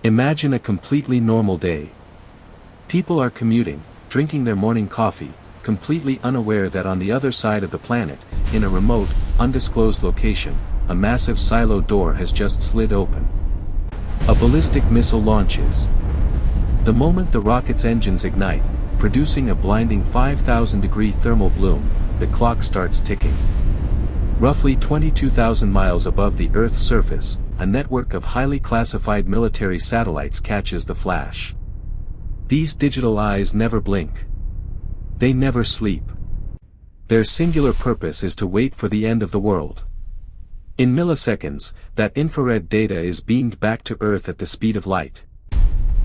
Imagine a completely normal day. People are commuting, drinking their morning coffee, completely unaware that on the other side of the planet, in a remote, undisclosed location, a massive silo door has just slid open. A ballistic missile launches. The moment the rocket's engines ignite, producing a blinding 5,000-degree thermal bloom, the clock starts ticking. Roughly 22,000 miles above the Earth's surface, a network of highly classified military satellites catches the flash. These digital eyes never blink. They never sleep. Their singular purpose is to wait for the end of the world. In milliseconds, that infrared data is beamed back to Earth at the speed of light.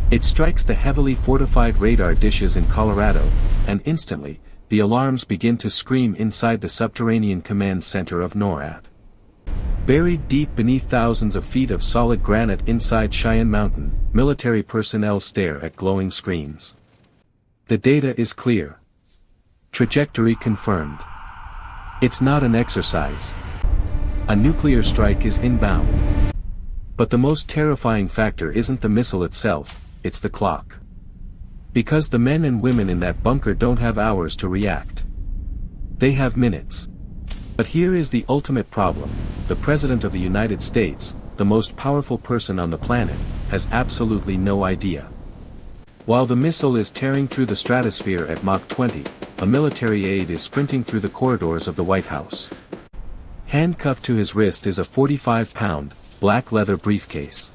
It strikes the heavily fortified radar dishes in Colorado, and instantly, the alarms begin to scream inside the subterranean command center of NORAD. Buried deep beneath thousands of feet of solid granite inside Cheyenne Mountain, military personnel stare at glowing screens. The data is clear. Trajectory confirmed. It's not an exercise. A nuclear strike is inbound. But the most terrifying factor isn't the missile itself, it's the clock. Because the men and women in that bunker don't have hours to react. They have minutes. But here is the ultimate problem: the President of the United States, the most powerful person on the planet, has absolutely no idea. While the missile is tearing through the stratosphere at Mach 20, a military aide is sprinting through the corridors of the White House. Handcuffed to his wrist is a 45-pound, black leather briefcase.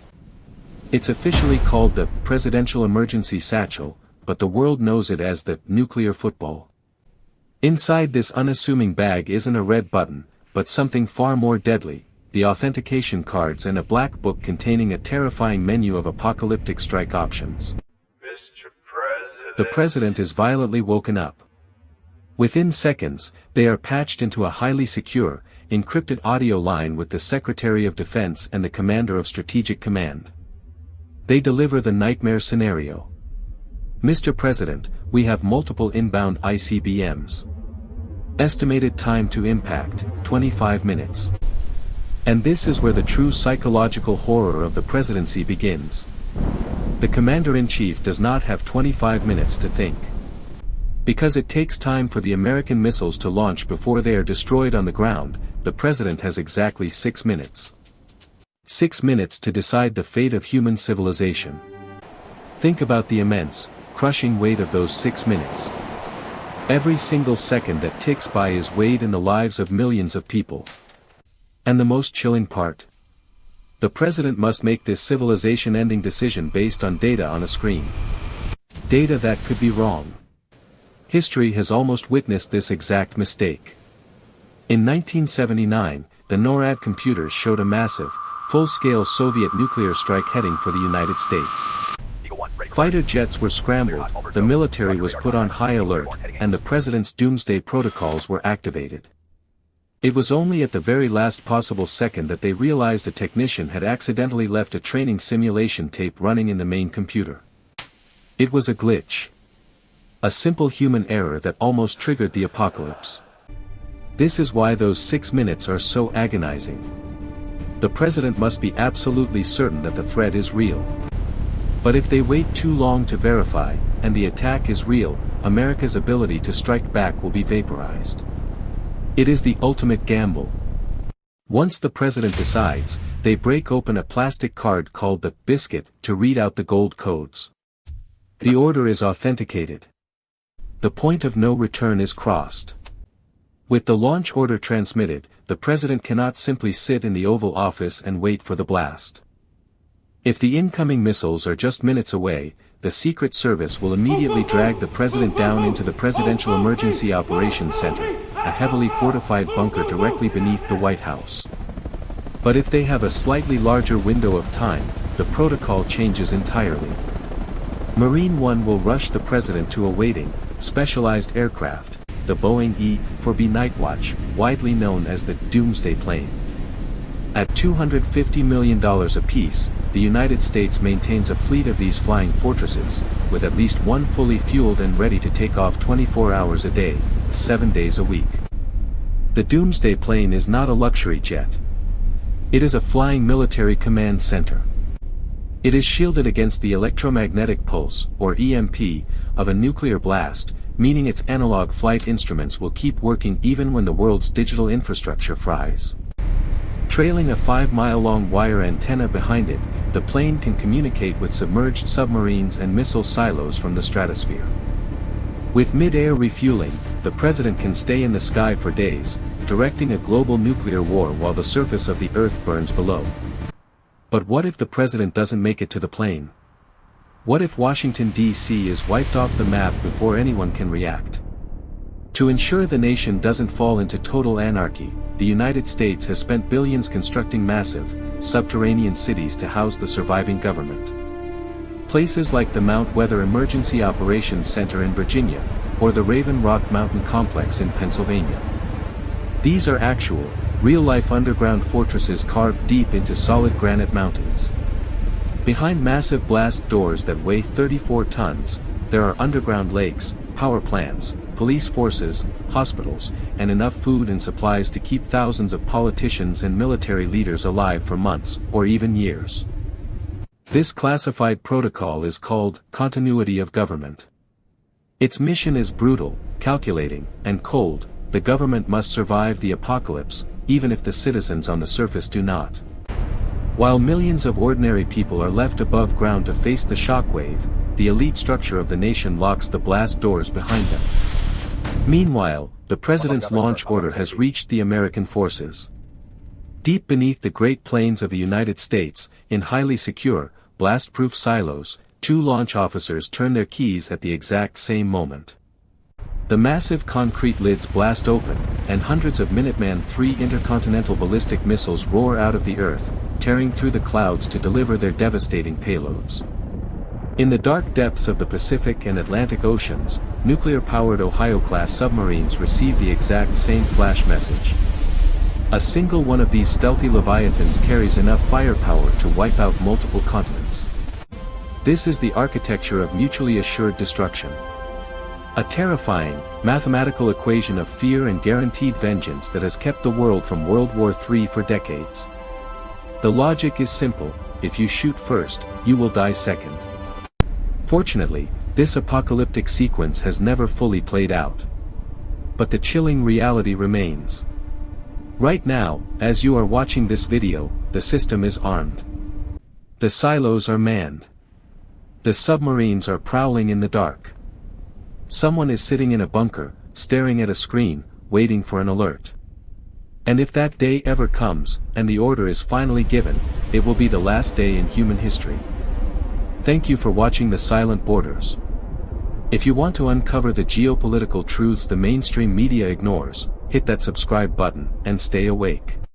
It's officially called the Presidential Emergency Satchel, but the world knows it as the nuclear football. Inside this unassuming bag isn't a red button, but something far more deadly: the authentication cards and a black book containing a terrifying menu of apocalyptic strike options. Mr. President. The president is violently woken up. Within seconds, they are patched into a highly secure, encrypted audio line with the Secretary of Defense and the Commander of Strategic Command. They deliver the nightmare scenario. Mr. President, we have multiple inbound ICBMs. Estimated time to impact, 25 minutes. And this is where the true psychological horror of the presidency begins. The Commander-in-Chief does not have 25 minutes to think. Because it takes time for the American missiles to launch before they are destroyed on the ground, the President has exactly 6 minutes. 6 minutes to decide the fate of human civilization. Think about the immense, crushing weight of those 6 minutes. Every single second that ticks by is weighed in the lives of millions of people. And the most chilling part? The President must make this civilization-ending decision based on data on a screen. Data that could be wrong. History has almost witnessed this exact mistake. In 1979, the NORAD computers showed a massive, full-scale Soviet nuclear strike heading for the United States. Fighter jets were scrambled, the military was put on high alert, and the President's doomsday protocols were activated. It was only at the very last possible second that they realized a technician had accidentally left a training simulation tape running in the main computer. It was a glitch. A simple human error that almost triggered the apocalypse. This is why those 6 minutes are so agonizing. The President must be absolutely certain that the threat is real. But if they wait too long to verify, and the attack is real, America's ability to strike back will be vaporized. It is the ultimate gamble. Once the President decides, they break open a plastic card called the biscuit to read out the gold codes. The order is authenticated. The point of no return is crossed. With the launch order transmitted, the President cannot simply sit in the Oval Office and wait for the blast. If the incoming missiles are just minutes away, the Secret Service will immediately drag the President down into the Presidential Emergency Operations Center, a heavily fortified bunker directly beneath the White House. But if they have a slightly larger window of time, the protocol changes entirely. Marine One will rush the President to a waiting, specialized aircraft, the Boeing E-4B Nightwatch, widely known as the Doomsday Plane. At $250 million apiece, the United States maintains a fleet of these flying fortresses, with at least one fully fueled and ready to take off 24 hours a day, 7 days a week. The Doomsday Plane is not a luxury jet. It is a flying military command center. It is shielded against the electromagnetic pulse, or EMP, of a nuclear blast, meaning its analog flight instruments will keep working even when the world's digital infrastructure fries. Trailing a 5-mile-long wire antenna behind it, the plane can communicate with submerged submarines and missile silos from the stratosphere. With mid-air refueling, the president can stay in the sky for days, directing a global nuclear war while the surface of the Earth burns below. But what if the president doesn't make it to the plane? What if Washington, D.C. is wiped off the map before anyone can react? To ensure the nation doesn't fall into total anarchy, the United States has spent billions constructing massive, subterranean cities to house the surviving government. Places like the Mount Weather Emergency Operations Center in Virginia, or the Raven Rock Mountain Complex in Pennsylvania. These are actual, real-life underground fortresses carved deep into solid granite mountains. Behind massive blast doors that weigh 34 tons, there are underground lakes, power plants, police forces, hospitals, and enough food and supplies to keep thousands of politicians and military leaders alive for months, or even years. This classified protocol is called continuity of government. Its mission is brutal, calculating, and cold. The government must survive the apocalypse, even if the citizens on the surface do not. While millions of ordinary people are left above ground to face the shockwave, the elite structure of the nation locks the blast doors behind them. Meanwhile, the president's launch order has reached the American forces. Deep beneath the Great Plains of the United States, in highly secure, blast-proof silos, 2 launch officers turn their keys at the exact same moment. The massive concrete lids blast open, and hundreds of Minuteman III intercontinental ballistic missiles roar out of the earth, tearing through the clouds to deliver their devastating payloads. In the dark depths of the Pacific and Atlantic Oceans, nuclear-powered Ohio-class submarines receive the exact same flash message. A single one of these stealthy leviathans carries enough firepower to wipe out multiple continents. This is the architecture of mutually assured destruction. A terrifying, mathematical equation of fear and guaranteed vengeance that has kept the world from World War III for decades. The logic is simple: if you shoot first, you will die second. Fortunately, this apocalyptic sequence has never fully played out. But the chilling reality remains. Right now, as you are watching this video, the system is armed. The silos are manned. The submarines are prowling in the dark. Someone is sitting in a bunker, staring at a screen, waiting for an alert. And if that day ever comes, and the order is finally given, it will be the last day in human history. Thank you for watching The Silent Borders. If you want to uncover the geopolitical truths the mainstream media ignores, hit that subscribe button, and stay awake.